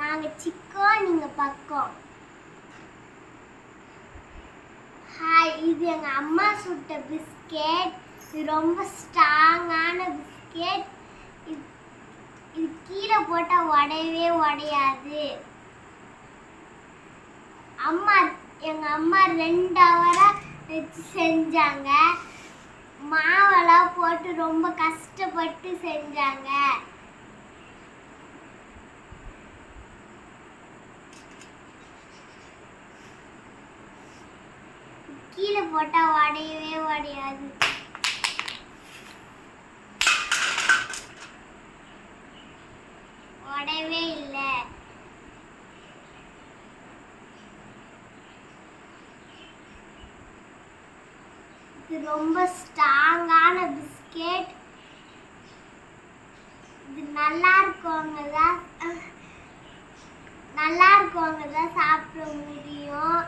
நாங்க சிக்கோ நீங்க பக்கம். ஹாய், இது எங்க அம்மா சுட்ட பிஸ்கெட். இது ரொம்ப ஸ்ட்ராங்கான பிஸ்கெட். இது கீழே போட்டா உடையவே உடையாது. எங்க அம்மா 2 ஹவரா வச்சு செஞ்சாங்க. மாவெல்லாம் போட்டு ரொம்ப கஷ்டப்பட்டு செஞ்சாங்க. கீழே போட்டா உடையவே உடையாது. உடையவே இல்லை. இது ரொம்ப ஸ்ட்ராங்கான பிஸ்கெட். இது நல்லா இருக்கவங்க தான் சாப்பிட முடியும்.